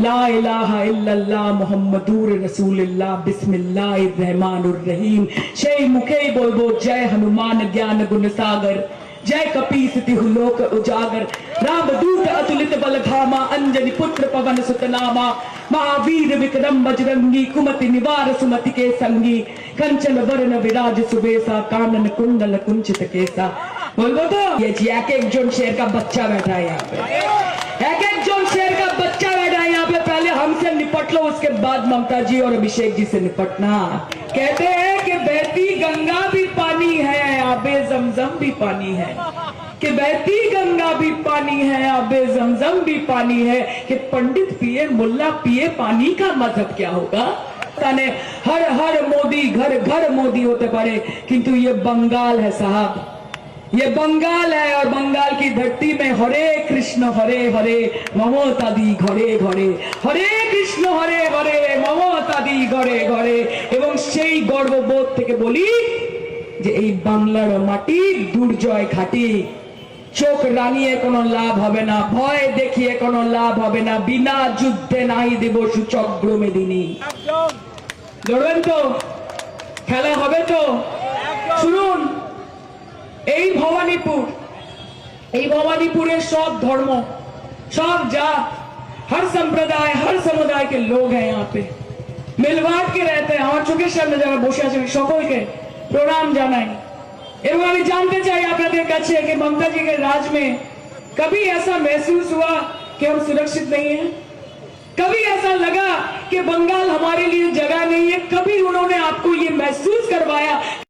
ला इलाहा इल्लल्लाह मुहम्मदुर रसूलुल्लाह बिस्मिल्लाहिर रहमानिर रहीम। সেই মুখেই বলবো জয় হনুমান জ্ঞান গুণ সাগর, जय कपीस तिहु लोक उजागर, राम दूत अतुलित बल धामा, अंजनी पुत्र पवन सुत नामा, महावीर विक्रम बजरंगी, कुमति निवार सुमति के संगी, कंचन वरण विराज सुबेसा, कानन कुंडल कुंचित केसा। बोलो तो ये जी एक जोन शेर का बच्चा बैठा है यहाँ पे, एक जोन शेर का बच्चा बैठा है यहाँ पे। पहले हमसे निपट लो, उसके बाद ममता जी और अभिषेक जी से निपटना। कहते हैं कि बहती गंगा भी पानी है, आबे जमजम भी पानी है, कि बहती गंगा भी पानी है, आबे जमजम भी पानी है, कि पंडित पिए मुल्ला पिए पानी का मजहब क्या होगा। ताने हर हर मोदी, घर घर मोदी होते पड़े, किंतु ये बंगाल है साहब, ये बंगाल है। और बंगाल की धरती में हरे हरे ममता दी घरे घरे, हरे कृष्ण हरे ममता दी घरे घरे। এবং সেই গর্ববোধ থেকে বলি যে এই বাংলার মাটি দুর্জয় ঘাটি, চোখ রানিয়ে কোনো লাভ হবে না, ভয় দেখিয়ে কোনো লাভ হবে না, বিনা যুদ্ধে নাই দেব সুচক্র মেদিনী। লড়বেন তো? খেলা হবে তো? শুনুন, এই भवानीपुर सब धर्म, सब जात, हर संप्रदाय, हर समुदाय के लोग हैं यहाँ पे, मिलबाट के रहते हैं। हमारे चोखेर सामने যারা বসে আছেন সকলকে প্রণাম জানাই। এবং আমি जानते চাই আপনাদের কাছে कि ममता जी के राज में कभी ऐसा महसूस हुआ कि हम सुरक्षित नहीं हैं? कभी ऐसा लगा कि बंगाल हमारे लिए जगह नहीं है? कभी उन्होंने आपको ये महसूस करवाया